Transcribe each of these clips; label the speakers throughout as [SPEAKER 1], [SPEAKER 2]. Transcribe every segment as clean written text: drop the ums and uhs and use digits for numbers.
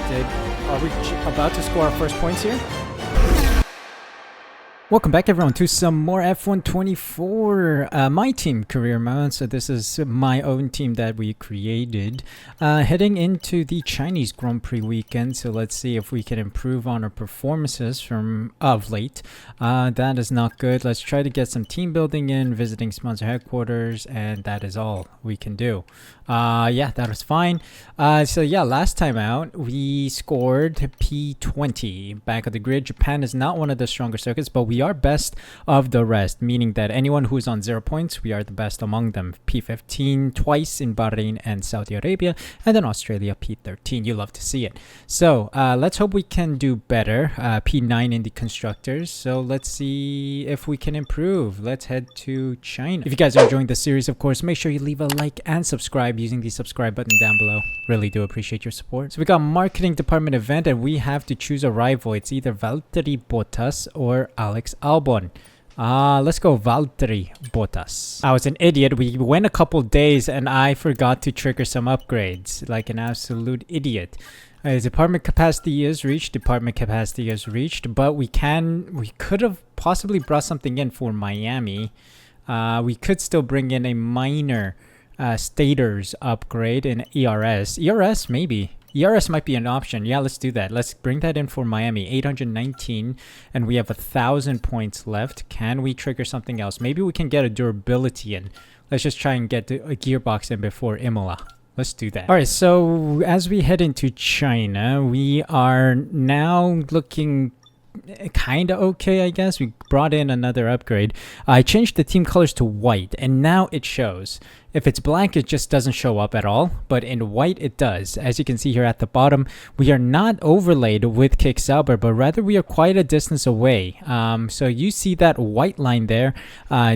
[SPEAKER 1] Are we about to score our first points here? Welcome back everyone to some more F1 24 my team career mode. So this is my own team that we created heading into the Chinese Grand Prix weekend. So let's see if we can improve on our performances from of late. That is not good. Let's try to get some team building in, visiting sponsor headquarters, and that is all we can do. Yeah, that was fine. So yeah, last time out we scored P20 back of the grid. Japan is not one of the stronger circuits, but we are best of the rest, meaning that anyone who is on 0 points, we are the best among them. P15 twice in Bahrain and Saudi Arabia, and then Australia P13. You love to see it. So let's hope we can do better. P9 in the constructors. So let's see if we can improve. Let's head to China. If you guys are enjoying the series, of course, make sure you leave a like and subscribe using the subscribe button down below. Really do appreciate your support. So we got marketing department event, and we have to choose a rival. It's either Valtteri Bottas or Alex Albon. Let's go Valtteri Bottas. I was an idiot. We went a couple days and I forgot to trigger some upgrades like an absolute idiot. Department capacity is reached. Department capacity is reached, but we could have possibly brought something in for Miami. We could still bring in a minor stators upgrade in ERS. ERS maybe. ERS might be an option. Yeah, let's do that. Let's bring that in for Miami. 819, and we have 1,000 points left. Can we trigger something else? Maybe we can get a durability in. Let's just try and get a gearbox in before Imola. Let's do that. All right, so as we head into China, we are now looking kind of okay, I guess. We brought in another upgrade. I changed the team colors to white, and now it shows. If it's black, it just doesn't show up at all, but in white it does. As you can see here at the bottom, we are not overlaid with Kick Sauber, but rather we are quite a distance away. So you see that white line there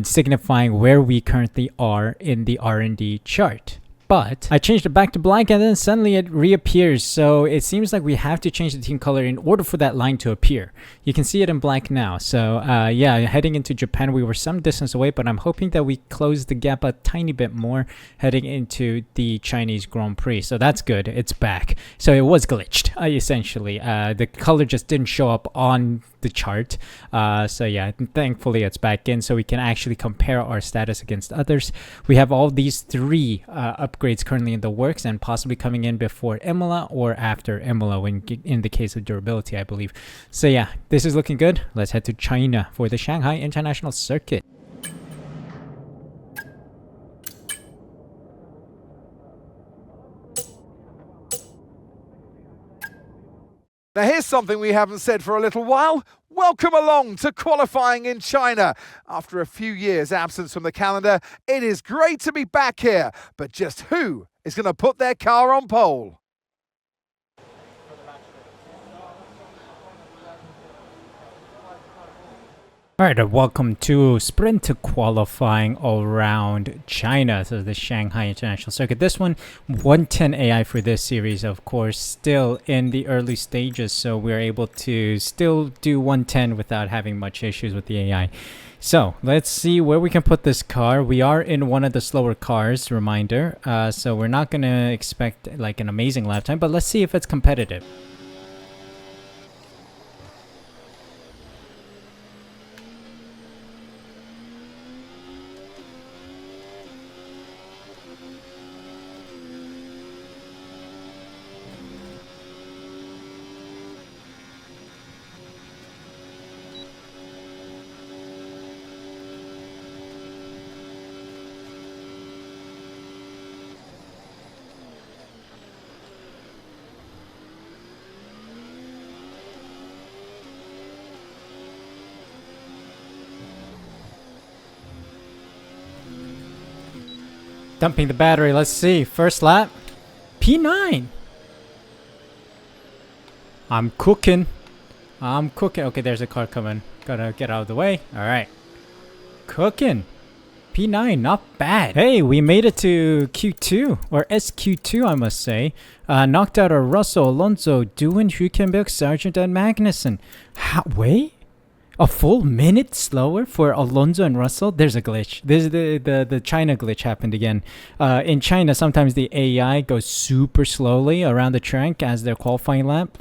[SPEAKER 1] signifying where we currently are in the R&D chart. But I changed it back to black and then suddenly it reappears. So it seems like we have to change the team color in order for that line to appear. You can see it in black now. So yeah, heading into Japan, we were some distance away, but I'm hoping that we close the gap a tiny bit more heading into the Chinese Grand Prix. So that's good. It's back. So it was glitched, essentially. The color just didn't show up on the chart. So yeah, thankfully it's back in so we can actually compare our status against others. We have all these three upgrades currently in the works and possibly coming in before Imola or after Imola when in the case of durability, I believe. So yeah, this is looking good. Let's head to China for the Shanghai International Circuit.
[SPEAKER 2] Now here's something we haven't said for a little while. Welcome along to qualifying in China. After a few years' absence from the calendar, it is great to be back here. But just who is going to put their car on pole?
[SPEAKER 1] Alright, welcome to sprint qualifying around China. So the Shanghai International Circuit. This one, 110 AI for this series, of course, still in the early stages. So we're able to still do 110 without having much issues with the AI. So let's see where we can put this car. We are in one of the slower cars, reminder. So we're not going to expect like an amazing lap time, but let's see if it's competitive. Dumping the battery. Let's see. First lap. P9. I'm cooking. Okay, there's a car coming. Gotta get out of the way. All right. Cooking. P9, not bad. Hey, we made it to Q2, or SQ2, I must say. Knocked out our Russell, Alonso, Doohan, Hülkenberg, Sargent, and Magnussen. Wait? A full minute slower for Alonso and Russell? There's a glitch. There's the China glitch happened again. In China, sometimes the AI goes super slowly around the track as their qualifying lap.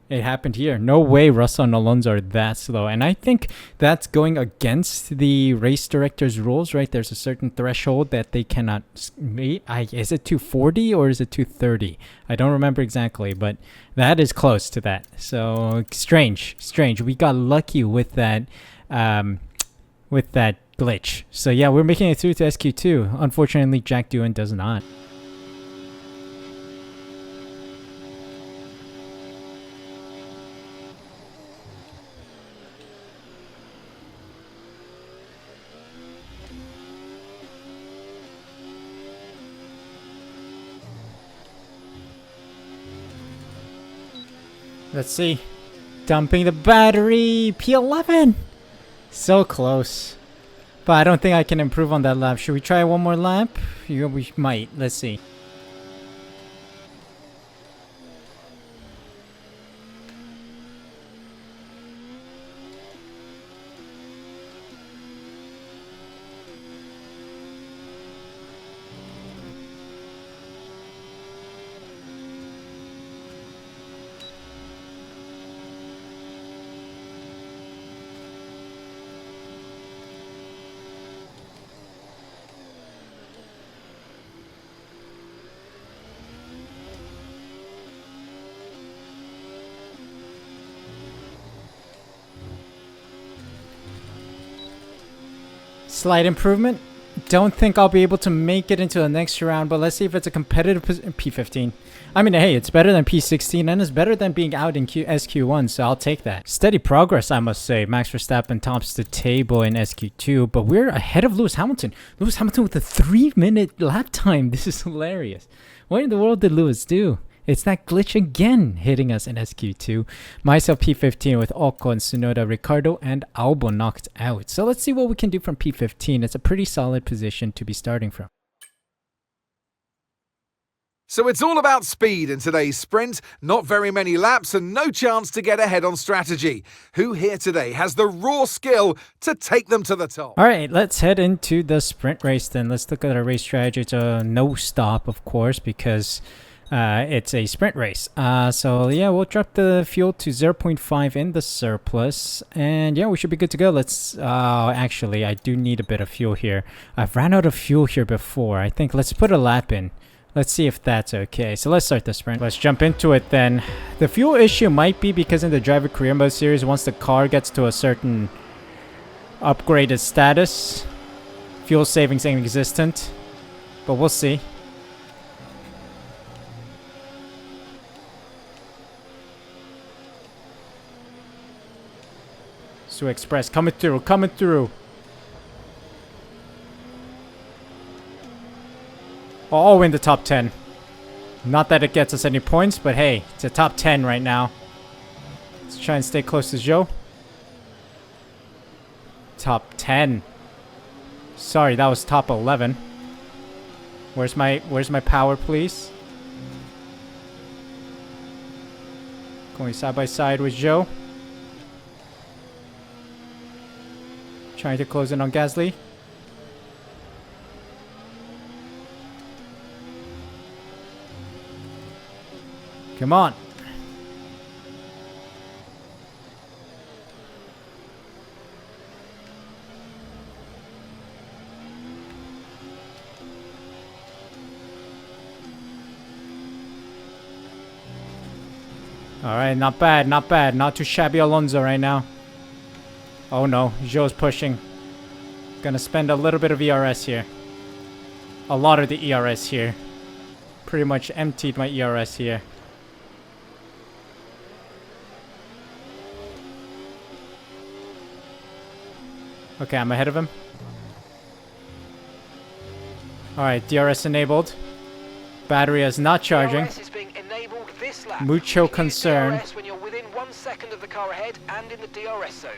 [SPEAKER 1] It happened here. No way Russell and Alonso are that slow. And I think that's going against the race director's rules, right? There's a certain threshold that they cannot meet. Is it 240 or is it 230? I don't remember exactly, but that is close to that. So strange. We got lucky with that glitch. So yeah, we're making it through to SQ2. Unfortunately, Jack Doohan does not. Let's see. Dumping the battery. P11. So close. But I don't think I can improve on that lap. Should we try one more lap? Yeah, we might. Let's see. Slight improvement. Don't think I'll be able to make it into the next round, but let's see if it's a competitive P15. I mean, hey, it's better than P16 and it's better than being out in SQ1, so I'll take that. Steady progress, I must say. Max Verstappen tops the table in SQ2, but we're ahead of Lewis Hamilton. Lewis Hamilton with a 3-minute lap time. This is hilarious. What in the world did Lewis do? It's that glitch again hitting us in SQ2. Myself P15 with Ocon, Tsunoda, Ricardo, and Albon knocked out. So let's see what we can do from P15. It's a pretty solid position to be starting from.
[SPEAKER 2] So it's all about speed in today's sprint. Not very many laps and no chance to get ahead on strategy. Who here today has the raw skill to take them to the top?
[SPEAKER 1] All right, let's head into the sprint race then. Let's look at our race strategy. It's a no stop, of course, because it's a sprint race. So yeah, we'll drop the fuel to 0.5 in the surplus, and yeah, we should be good to go. Let's actually, I do need a bit of fuel here. I've ran out of fuel here before. I think let's put a lap in. Let's see if that's okay. So let's start the sprint. Let's jump into it then. The fuel issue might be because in the driver career mode series, once the car gets to a certain upgraded status, fuel savings ain't existent, but we'll see. Suh Express coming through. Oh, in the top 10. Not that it gets us any points, but hey, it's a top 10 right now. Let's try and stay close to Zhou. Top 10. Sorry, that was top 11. Where's my power, please? Going side by side with Zhou. Trying to close in on Gasly. Come on. All right, not bad. Not too shabby Alonso right now. Oh no, Zhou's pushing. Gonna spend a little bit of ERS here. A lot of the ERS here. Pretty much emptied my ERS here. Okay, I'm ahead of him. Alright, DRS enabled. Battery is not charging.
[SPEAKER 3] DRS is being enabled this lap.
[SPEAKER 1] Mucho concern.
[SPEAKER 3] DRS when you're within 1 second of the car ahead and in the DRS zone.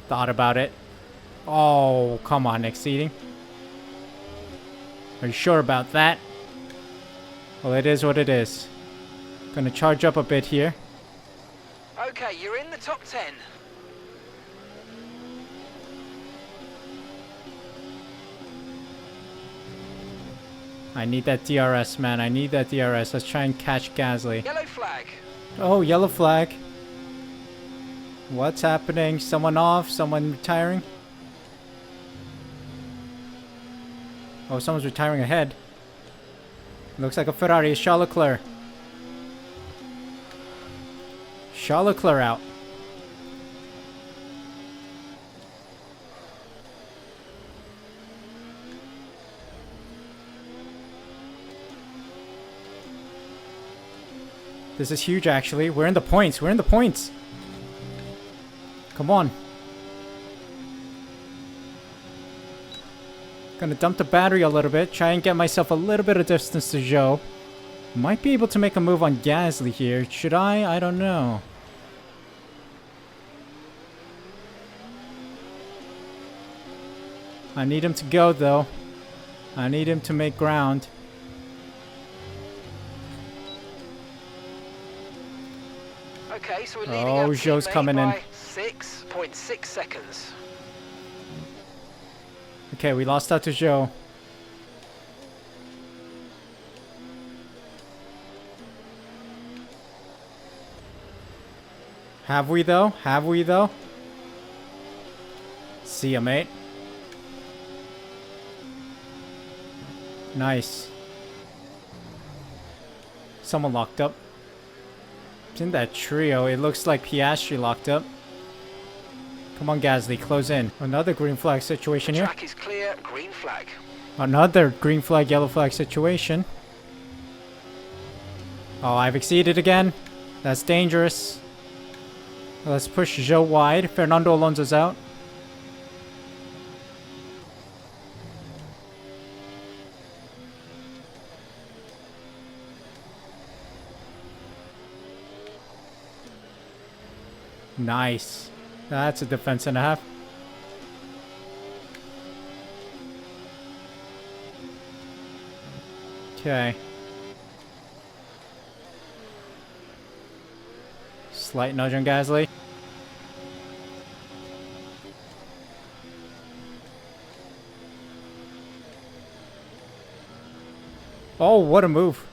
[SPEAKER 1] Thought about it. Oh, come on, exceeding. Are you sure about that? Well, it is what it is. Gonna charge up a bit here.
[SPEAKER 3] Okay, you're in the top 10.
[SPEAKER 1] I need that DRS, man. I need that DRS. Let's try and catch Gasly.
[SPEAKER 3] Yellow flag.
[SPEAKER 1] Oh, yellow flag. What's happening? Someone off? Someone retiring? Oh, someone's retiring ahead. Looks like a Ferrari. Charles Leclerc. Charles Leclerc out. This is huge, actually. We're in the points. We're in the points. Come on. Gonna dump the battery a little bit. Try and get myself a little bit of distance to Zhou. Might be able to make a move on Gasly here. Should I? I don't know. I need him to go, though. I need him to make ground.
[SPEAKER 3] Okay, so we're leading
[SPEAKER 1] Oh,
[SPEAKER 3] our
[SPEAKER 1] Zhou's
[SPEAKER 3] teammate
[SPEAKER 1] coming in.
[SPEAKER 3] by 6.6 seconds.
[SPEAKER 1] Okay, we lost out to Zhou. Have we, though? Have we, though? See ya, mate. Nice. Someone locked up. It's in that trio. It looks like Piastri locked up. Come on, Gasly, close in. Another green flag situation here.
[SPEAKER 3] Track is clear, green flag.
[SPEAKER 1] Another green flag, yellow flag situation. Oh, I've exceeded again. That's dangerous. Let's push Zhou wide. Fernando Alonso's out. Nice. That's a defense and a half. Okay. Slight nudge on Gasly. Oh, what a move.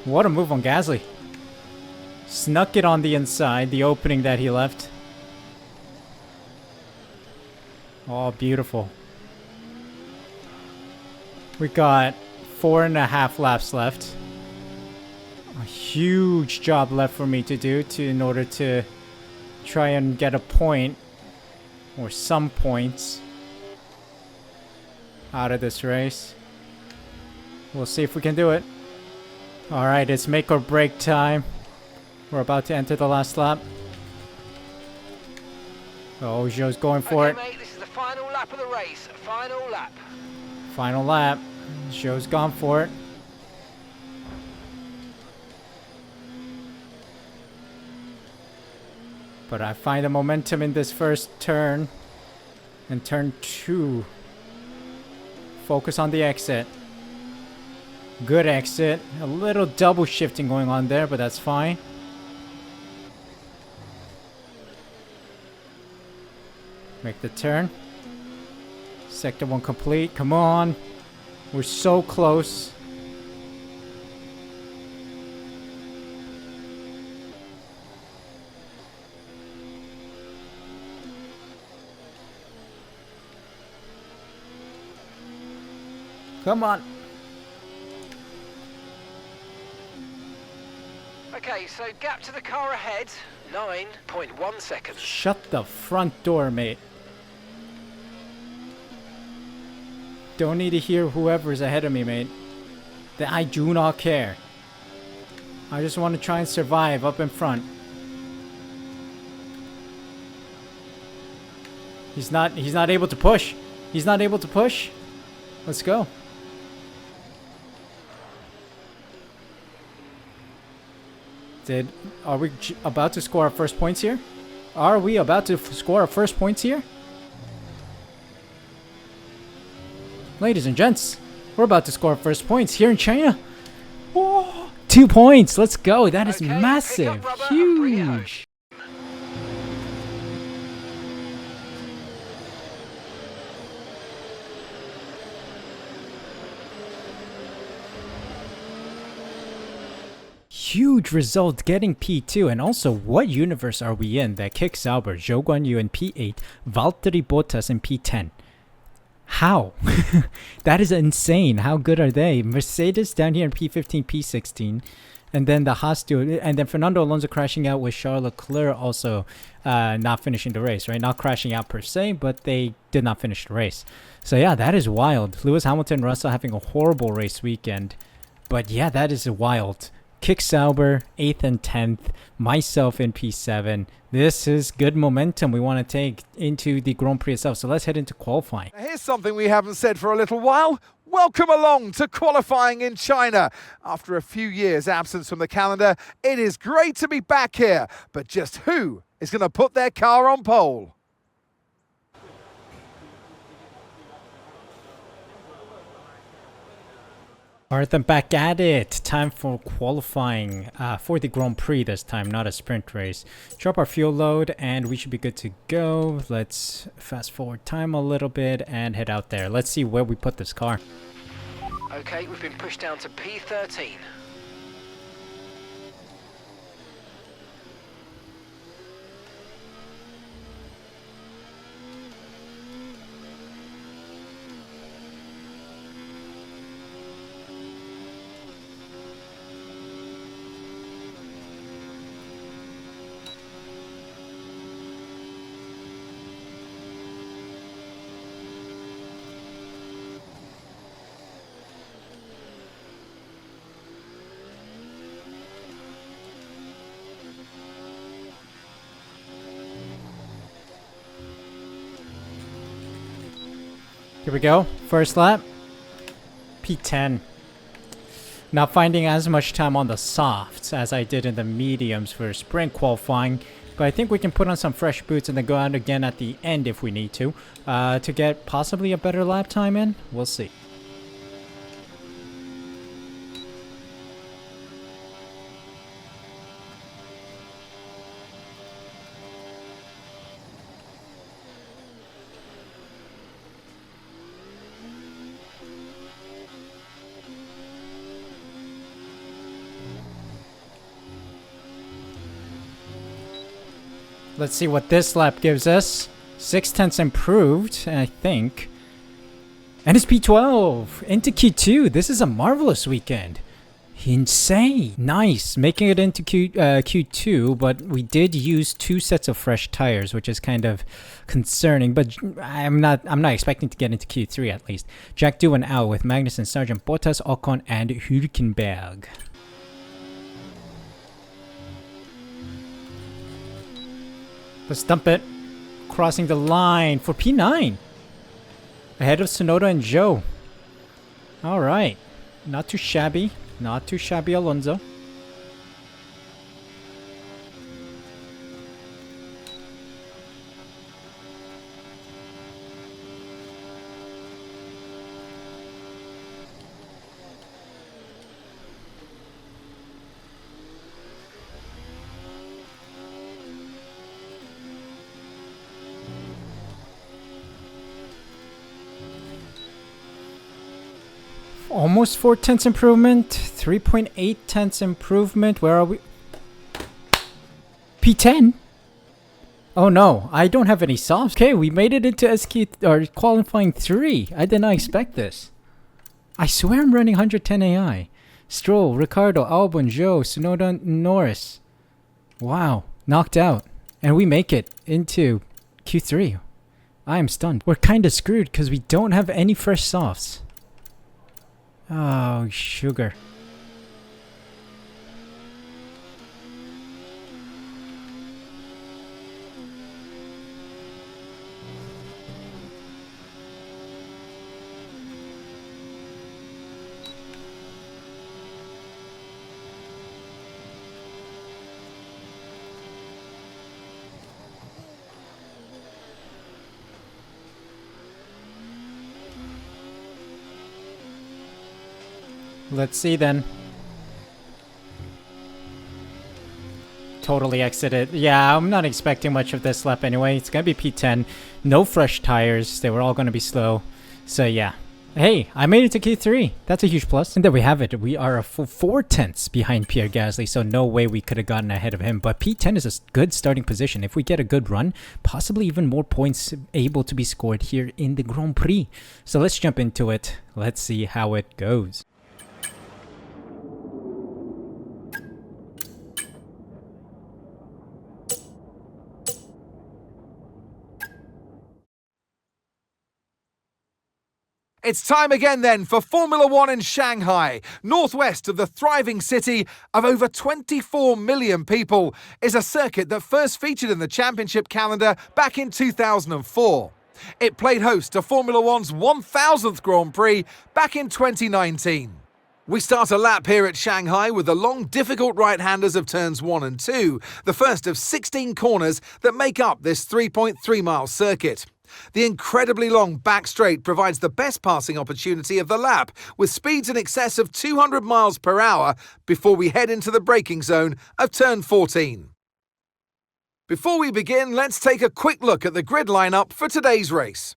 [SPEAKER 1] What a move on Gasly. Snuck it on the inside, the opening that he left. Oh, beautiful. We got 4.5 laps left. A huge job left for me to do in order to try and get a point or some points out of this race. We'll see if we can do it. Alright, it's make or break time. We're about to enter the last lap. Oh, Zhou's going for it.
[SPEAKER 3] Mate, this is the final lap of the race. Final lap.
[SPEAKER 1] Final lap. Zhou's gone for it. But I find the momentum in this first turn. And turn 2. Focus on the exit. Good exit. A little double shifting going on there, but that's fine. Make the turn. Sector 1 complete. Come on. We're so close. Come on.
[SPEAKER 3] Okay, so gap to the car ahead, 9.1 seconds.
[SPEAKER 1] Shut the front door, mate. Don't need to hear whoever's ahead of me, mate. I do not care. I just want to try and survive up in front. He's not able to push. He's not able to push. Let's go. Are we about to score our first points here? Are we about to score our first points here? Ladies and gents, we're about to score our first points here in China. Oh, 2 points. Let's go. That is
[SPEAKER 3] Okay, pick
[SPEAKER 1] massive.
[SPEAKER 3] up rubber and bring it home.
[SPEAKER 1] Huge. Huge result getting P2, and also what universe are we in that Kick Sauber, Zhou Guanyu in P8, Valtteri Bottas in P10? How? That is insane. How good are they? Mercedes down here in P15, P16, and then the Haas duo, and then Fernando Alonso crashing out with Charles Leclerc also not finishing the race, right? Not crashing out per se, but they did not finish the race. So yeah, that is wild. Lewis Hamilton, Russell having a horrible race weekend, but yeah, that is wild. Kick Sauber, 8th and 10th, myself in P7. This is good momentum we want to take into the Grand Prix itself. So let's head into qualifying.
[SPEAKER 2] Now, here's something we haven't said for a little while. Welcome along to qualifying in China. After a few years' absence from the calendar, it is great to be back here. But just who is going to put their car on pole?
[SPEAKER 1] Alright, then back at it. Time for qualifying for the Grand Prix this time, not a sprint race. Drop our fuel load and we should be good to go. Let's fast forward time a little bit and head out there. Let's see where we put this car.
[SPEAKER 3] Okay, we've been pushed down to P13.
[SPEAKER 1] Here we go. First lap. P10. Not finding as much time on the softs as I did in the mediums for sprint qualifying. But I think we can put on some fresh boots and then go out again at the end if we need to get possibly a better lap time in. We'll see. Let's see what this lap gives us. 6/10 improved, I think. And it's P12 into Q2. This is a marvelous weekend. Insane. Nice. Making it into Q2, but we did use 2 sets of fresh tires, which is kind of concerning, but I'm not expecting to get into Q3 at least. Jack Doohan out with Magnussen, Sargent, Bottas, Ocon, and Hülkenberg. Let's dump it. Crossing the line for P9. Ahead of Tsunoda and Zhou. Alright. Not too shabby. Not too shabby, Alonso. Almost 4/10 improvement, 3.8 improvement. Where are we? P10? Oh no, I don't have any softs. Okay, we made it into SQ or qualifying 3. I did not expect this. I swear I'm running 110 AI. Stroll, Ricardo, Albon, Zhou, Tsunoda, Norris. Wow, knocked out. And we make it into Q3. I am stunned. We're kind of screwed because we don't have any fresh softs. Oh, sugar. Let's see then. Totally exited. Yeah, I'm not expecting much of this lap anyway. It's gonna be P10. No fresh tires. They were all gonna be slow. So yeah. Hey, I made it to Q3. That's a huge plus. And there we have it. We are a full 4/10 behind Pierre Gasly, so no way we could have gotten ahead of him. But P10 is a good starting position. If we get a good run, possibly even more points able to be scored here in the Grand Prix. So let's jump into it. Let's see how it goes.
[SPEAKER 2] It's time again then for Formula One in Shanghai. Northwest of the thriving city of over 24 million people is a circuit that first featured in the championship calendar back in 2004. It played host to Formula One's 1000th Grand Prix back in 2019. We start a lap here at Shanghai with the long, difficult right-handers of turns 1 and 2, the first of 16 corners that make up this 3.3-mile circuit. The incredibly long back straight provides the best passing opportunity of the lap, with speeds in excess of 200 miles per hour before we head into the braking zone of turn 14. Before we begin, let's take a quick look at the grid lineup for today's race.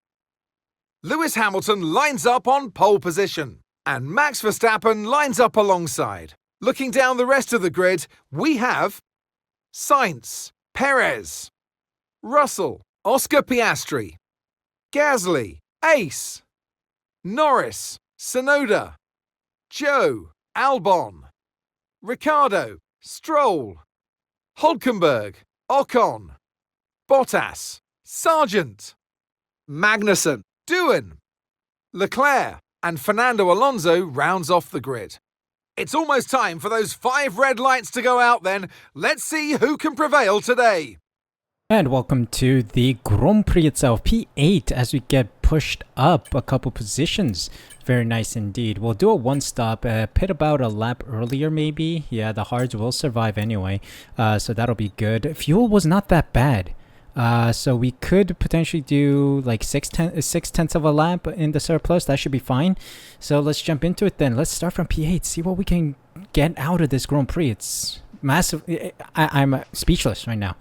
[SPEAKER 2] Lewis Hamilton lines up on pole position, and Max Verstappen lines up alongside. Looking down the rest of the grid, we have Sainz, Perez, Russell, Oscar Piastri, Gasly, Ace, Norris, Tsunoda, Joe, Albon, Ricciardo, Stroll, Hulkenberg, Ocon, Bottas, Sargent, Magnussen, Doohan, Leclerc, and Fernando Alonso rounds off the grid. It's almost time for those 5 red lights to go out then. Let's see who can prevail today.
[SPEAKER 1] And welcome to the Grand Prix itself, P8, as we get pushed up a couple positions. Very nice indeed. We'll do a one-stop, pit about a lap earlier maybe. Yeah, the hards will survive anyway, so that'll be good. Fuel was not that bad, so we could potentially do like 6/10 of a lap in the surplus. That should be fine. So let's jump into it then. Let's start from P8, see what we can get out of this Grand Prix. It's massive. I'm speechless right now.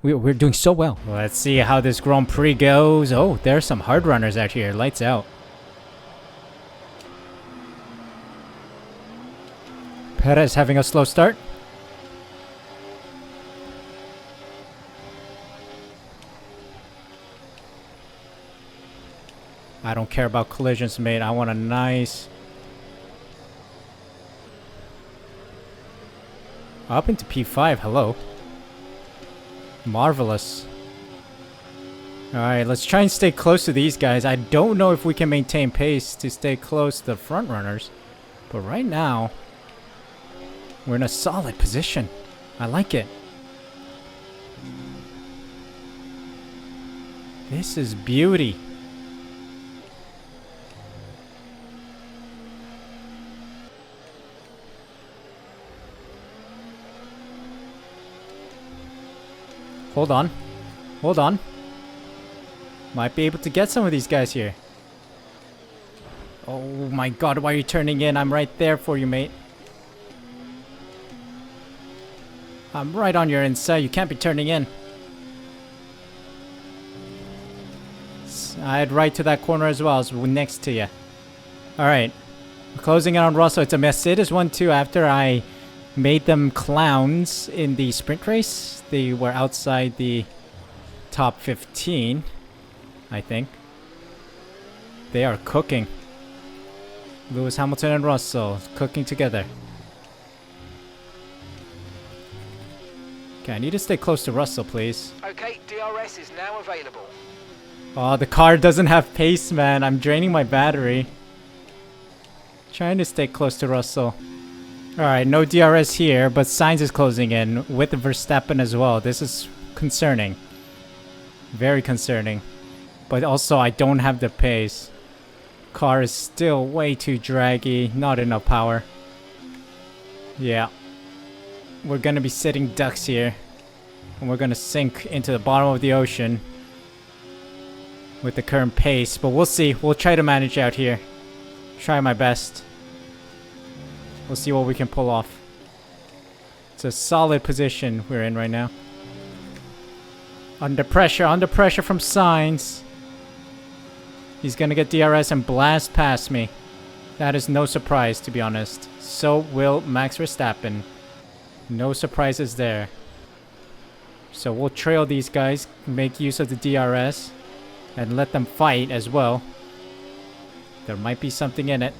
[SPEAKER 1] We're doing so well. Let's see how this Grand Prix goes. Oh, there's some hard runners out here. Lights out. Perez having a slow start. I don't care about collisions, mate. I want a nice... Up into P5. Hello. Marvelous. Alright, let's try and stay close to these guys. I don't know if we can maintain pace to stay close to the front runners. But right now, we're in a solid position. I like it. This is beauty. Hold on. Hold on. Might be able to get some of these guys here. Oh my god, why are you turning in? I'm right there for you, mate. I'm right on your inside. You can't be turning in. I head right to that corner as well. It's next to you. Alright. Closing in on Russell. It's a Mercedes 1-2 after I made them clowns in the sprint race. They were outside the top 15, I think. They are cooking. Lewis Hamilton and Russell cooking together. Okay, I need to stay close to Russell, please.
[SPEAKER 3] Okay, DRS is now available.
[SPEAKER 1] Oh, the car doesn't have pace, man. I'm draining my battery. Trying to stay close to Russell. Alright, no DRS here, but Sainz is closing in with Verstappen as well. This is concerning. Very concerning. But also, I don't have the pace. Car is still way too draggy. Not enough power. Yeah. We're gonna be sitting ducks here. And we're gonna sink into the bottom of the ocean with the current pace. But we'll see. We'll try to manage out here. Try my best. We'll see what we can pull off. It's a solid position we're in right now. Under pressure from Sainz. He's gonna get DRS and blast past me. That is no surprise, to be honest. So will Max Verstappen. No surprises there. So we'll trail these guys, make use of the DRS, and let them fight as well. There might be something in it.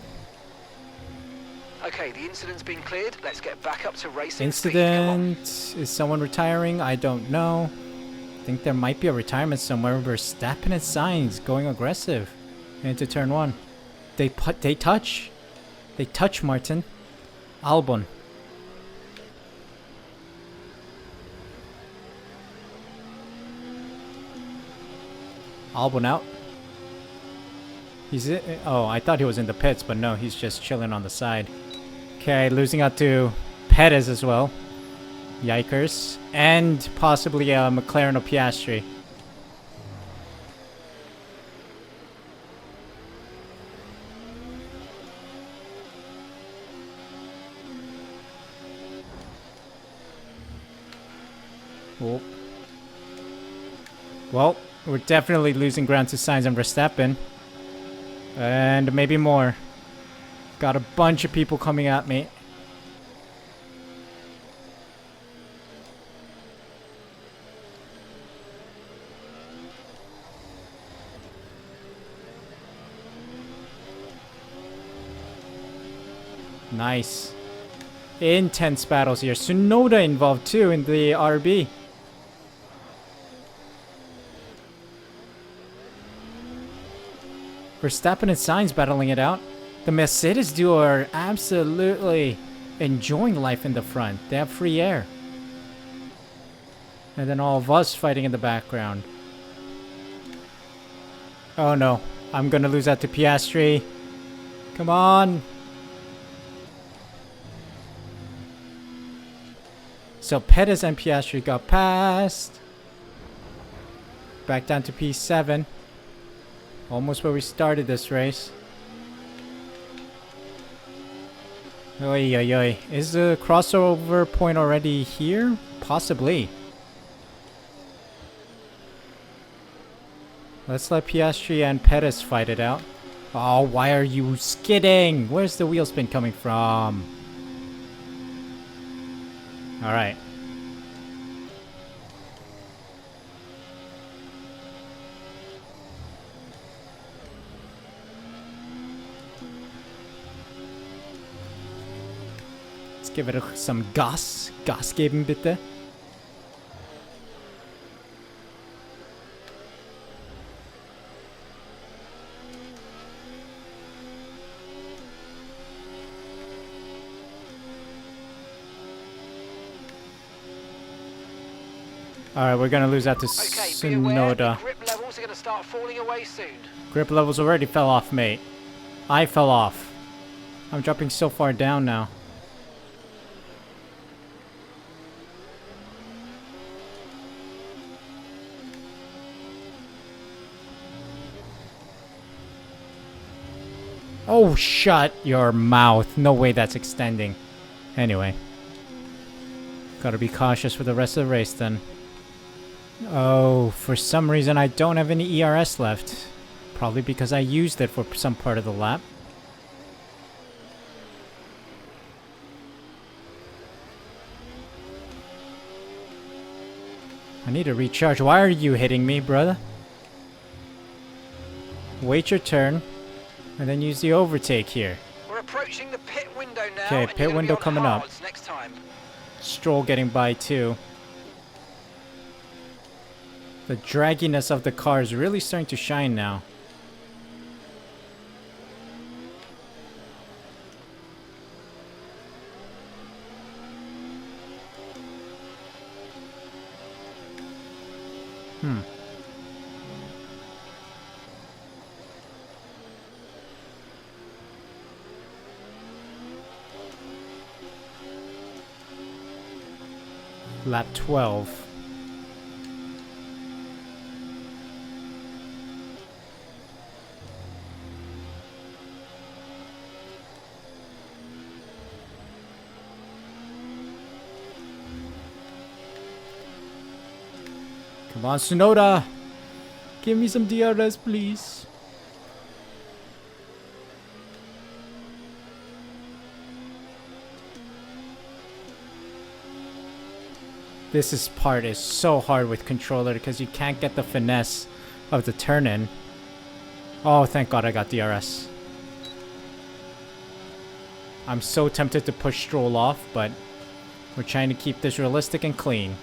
[SPEAKER 3] Okay, the incident's been cleared. Let's get back up to racing speed. Come on.
[SPEAKER 1] Incident? Is someone retiring? I don't know. I think there might be a retirement somewhere. Verstappen and Sainz going aggressive into turn 1. They touch. They touch Martin. Albon. Albon out. He's in, oh, I thought he was in the pits, but no, he's just chilling on the side. Okay, losing out to Perez as well. Yikers. And possibly a McLaren or Piastri. Oh. Well, we're definitely losing ground to Sainz and Verstappen. And maybe more. Got a bunch of people coming at me. Nice. Intense battles here. Tsunoda involved too in the RB. Verstappen and Sainz battling it out. The Mercedes duo are absolutely enjoying life in the front. They have free air. And then all of us fighting in the background. Oh no. I'm gonna lose out to Piastri. Come on. So Perez and Piastri got past. Back down to P7. Almost where we started this race. Oi, oi, oi. Is the crossover point already here? Possibly. Let's let Piastri and Perez fight it out. Oh, why are you skidding? Where's the wheel spin coming from? Alright. Give it some Gas. Gas geben, bitte. Alright, we're gonna lose out to Tsunoda.
[SPEAKER 3] Grip levels are gonna start falling away soon.
[SPEAKER 1] Grip levels already fell off, mate. I fell off. I'm dropping so far down now. Oh, shut your mouth. No way that's extending. Anyway. Gotta be cautious for the rest of the race then. Oh, for some reason I don't have any ERS left. Probably because I used it for some part of the lap. I need to recharge. Why are you hitting me, brother? Wait your turn. And then use the overtake here.
[SPEAKER 3] We're approaching the pit window now.
[SPEAKER 1] Okay, pit window coming up.
[SPEAKER 3] Next time.
[SPEAKER 1] Stroll getting by too. The dragginess of the car is really starting to shine now. Lap 12. Come on, Tsunoda. Give me some DRS, please. Part is so hard with controller because you can't get the finesse of the turn-in. Oh, thank God I got DRS. I'm so tempted to push Stroll off, but we're trying to keep this realistic and clean.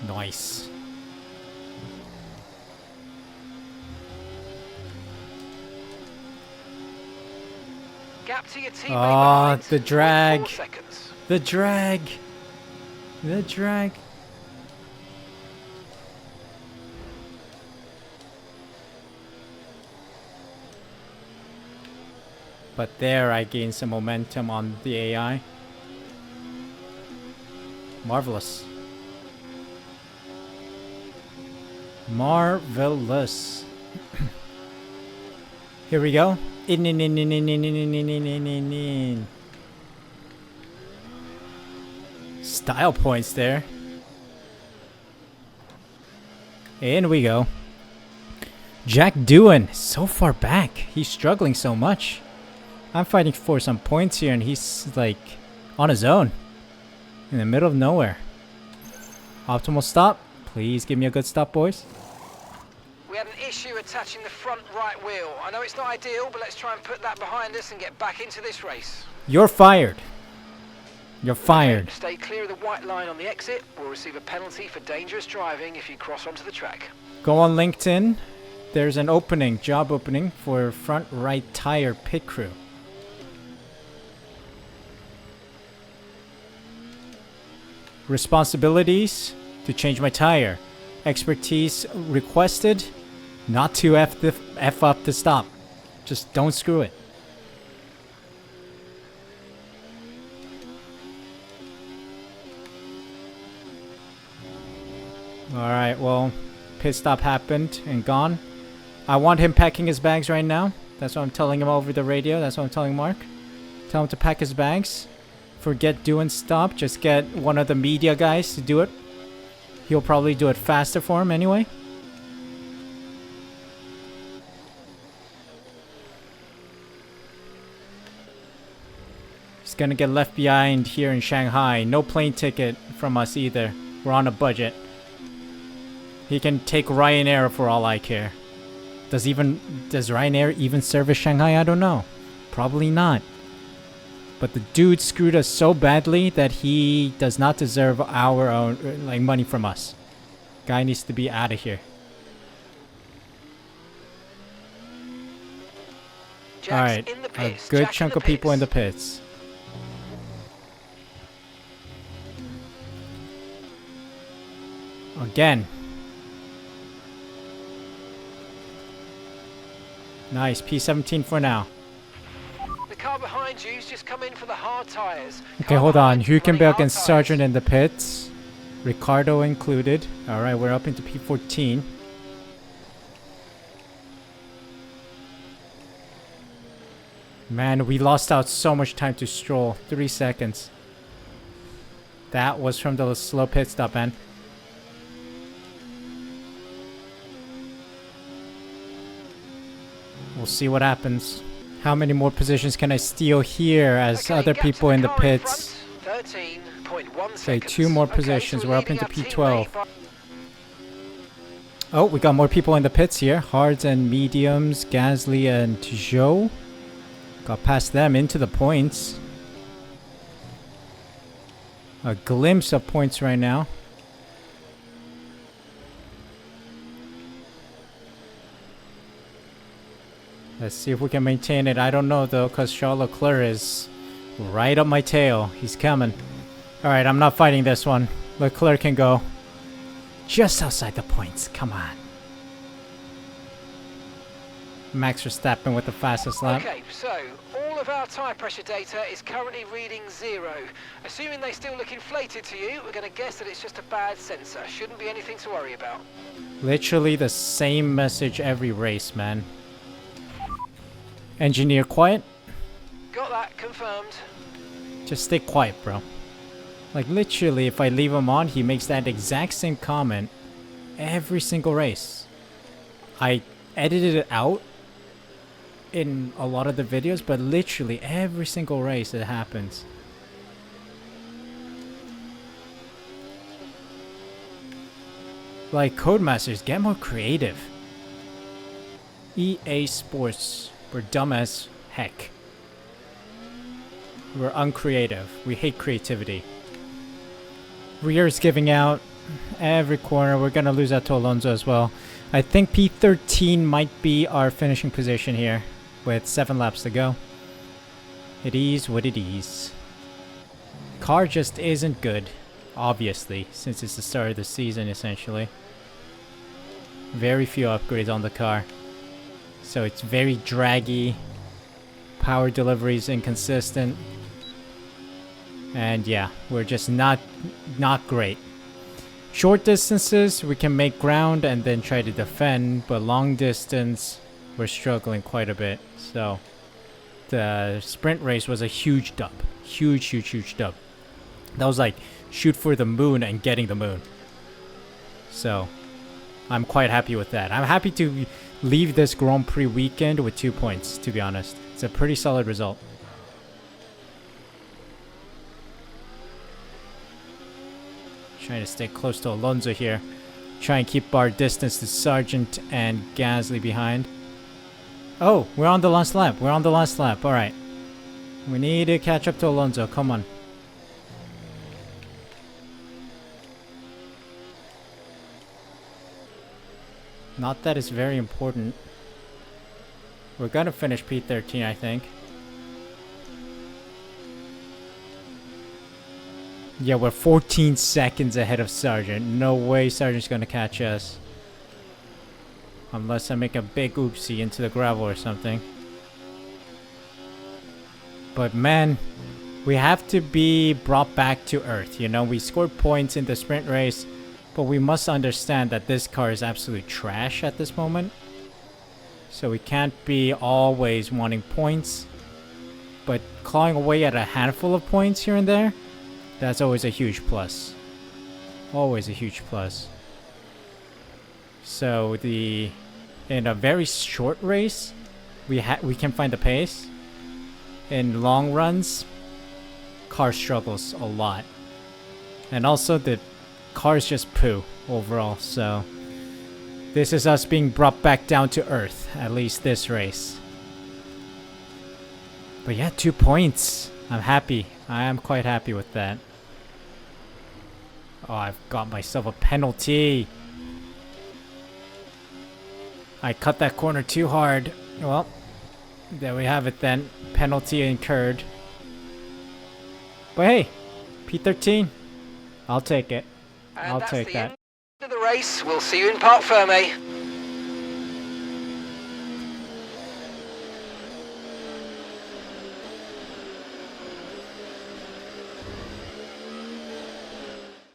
[SPEAKER 1] Nice.
[SPEAKER 3] Gap to your teammate.
[SPEAKER 1] Oh, the drag.
[SPEAKER 3] 4 seconds.
[SPEAKER 1] The drag. The drag. But there I gained some momentum on the AI. Marvelous. Marvelous. Here we go. Style points there. In we go. Jack Doohan, so far back. He's struggling so much. I'm fighting for some points here and he's like on his own. In the middle of nowhere. Optimal stop. Please give me a good stop, boys.
[SPEAKER 3] We had an issue attaching the front right wheel. I know it's not ideal, but let's try and put that behind us and get back into this race.
[SPEAKER 1] You're fired. You're fired.
[SPEAKER 3] Stay clear of the white line on the exit. We'll receive a penalty for dangerous driving if you cross onto the track.
[SPEAKER 1] Go on LinkedIn. There's an opening, job opening for front right tire pit crew. Responsibilities to change my tire. Expertise requested not to F up the stop. Just don't screw it. Alright, well, pit stop happened and gone. I want him packing his bags right now. That's what I'm telling him over the radio. That's what I'm telling Mark. Tell him to pack his bags. Forget doing stop. Just get one of the media guys to do it. He'll probably do it faster for him anyway. He's gonna get left behind here in Shanghai. No plane ticket from us either. We're on a budget. He can take Ryanair for all I care. Does Ryanair even service Shanghai? I don't know. Probably not. But the dude screwed us so badly that he does not deserve our own money from us. Guy needs to be out of here. Alright, a good chunk of people in the pits. Again. Nice, P17 for now.
[SPEAKER 3] The car behind you's just come in for the hard tires.
[SPEAKER 1] Okay, hold on. Hülkenberg and Sargent in the pits. Ricardo included. Alright, we're up into P14. Man, we lost out so much time to Stroll. 3 seconds. That was from the slow pit stop, man. We'll see what happens. How many more positions can I steal here as other people in the pits?
[SPEAKER 3] 13.1
[SPEAKER 1] Okay, 2 more positions. We're up into P12. Oh, we got more people in the pits here. Hards and mediums, Gasly and Zhou. Got past them into the points. A glimpse of points right now. Let's see if we can maintain it. I don't know though, because Charles Leclerc is right up my tail. He's coming. Alright, I'm not fighting this one. Leclerc can go just outside the points. Come on. Max Verstappen with the fastest lap.
[SPEAKER 3] Okay, so all of our tyre pressure data is currently reading 0. Assuming they still look inflated to you, we're going to guess that it's just a bad sensor. Shouldn't be anything to worry about.
[SPEAKER 1] Literally the same message every race, man. Engineer quiet.
[SPEAKER 3] Got that confirmed.
[SPEAKER 1] Just stay quiet, bro. Like, literally, if I leave him on, he makes that exact same comment every single race. I edited it out in a lot of the videos, but literally every single race it happens. Like, Codemasters, get more creative. EA Sports, we're dumb as heck. We're uncreative. We hate creativity. Rear's giving out every corner. We're gonna lose out to Alonso as well. I think P13 might be our finishing position here with 7 laps to go. It is what it is. Car just isn't good, obviously, since it's the start of the season essentially. Very few upgrades on the car. So it's very draggy. Power delivery is inconsistent. And yeah, we're just not great. Short distances, we can make ground and then try to defend, but long distance, we're struggling quite a bit. So the sprint race was a huge dub. Huge dub. That was like shoot for the moon and getting the moon. So I'm quite happy with that. I'm happy to leave this Grand Prix weekend with 2 points, to be honest. It's a pretty solid result. Trying to stay close to Alonso here. Try and keep our distance to Sargent and Gasly behind. Oh, we're on the last lap. We're on the last lap. Alright. We need to catch up to Alonso. Come on. Not that it's very important. We're gonna finish P13, I think. Yeah, we're 14 seconds ahead of Sargent. No way Sargent's gonna catch us. Unless I make a big oopsie into the gravel or something. But man, we have to be brought back to earth. You know, we scored points in the sprint race, but we must understand that this car is absolute trash at this moment. So we can't be always wanting points, but clawing away at a handful of points here and there, that's always a huge plus. Always a huge plus. So in a very short race, we can find the pace. In long runs, car struggles a lot. And also the car's just poo overall, so this is us being brought back down to earth, at least this race. But yeah, 2 points. I'm happy. I am quite happy with that. Oh, I've got myself a penalty. I cut that corner too hard. Well, there we have it then. Penalty incurred. But hey, P13. I'll take it.
[SPEAKER 3] And
[SPEAKER 1] I'll
[SPEAKER 3] that's
[SPEAKER 1] take
[SPEAKER 3] the
[SPEAKER 1] that.
[SPEAKER 3] end of the race. We'll see you in Parc Ferme.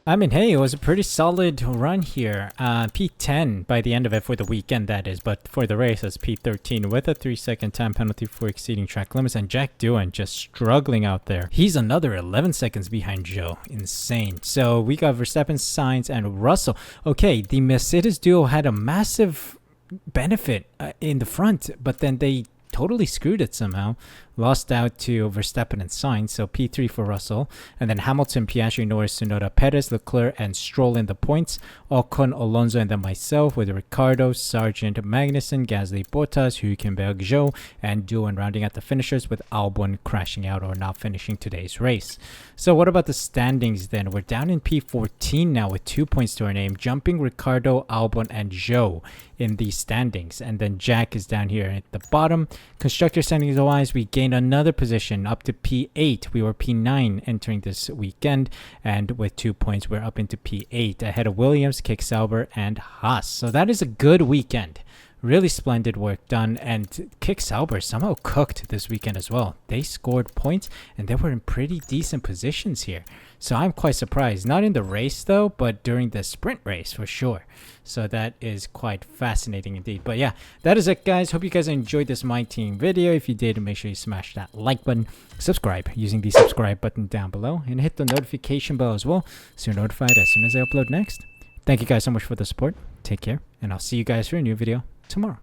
[SPEAKER 1] I mean, hey, it was a pretty solid run here. P10 by the end of it for the weekend, that is. But for the race, it's P13 with a 3-second time penalty for exceeding track limits. And Jack Doohan just struggling out there. He's another 11 seconds behind Joe. Insane. So we got Verstappen, Sainz, and Russell. Okay, the Mercedes duo had a massive benefit in the front, but then they totally screwed it somehow. Lost out to Verstappen and Sainz, so P3 for Russell. And then Hamilton, Piastri, Norris, Tsunoda, Perez, Leclerc, and Stroll in the points. Ocon, Alonso, and then myself with Ricardo, Sargent, Magnussen, Gasly, Bottas, Hülkenberg, Zhou, and Doohan rounding out the finishers with Albon crashing out or not finishing today's race. So what about the standings then? We're down in P14 now with 2 points to our name, jumping Ricardo, Albon, and Zhou in these standings. And then Jack is down here at the bottom. Constructor standings wise, we gained another position up to P8. We were P9 entering this weekend, and with 2 points we're up into P8 ahead of Williams, Kick Sauber, and Haas. So that is a good weekend Really splendid work done, and Kick Sauber somehow cooked this weekend as well. They scored points and they were in pretty decent positions here. So I'm quite surprised. Not in the race though, but during the sprint race for sure. So that is quite fascinating indeed. But yeah, that is it guys. Hope you guys enjoyed this My Team video. If you did, make sure you smash that like button, subscribe using the subscribe button down below, and hit the notification bell as well so you're notified as soon as I upload next. Thank you guys so much for the support. Take care, and I'll see you guys for a new video tomorrow.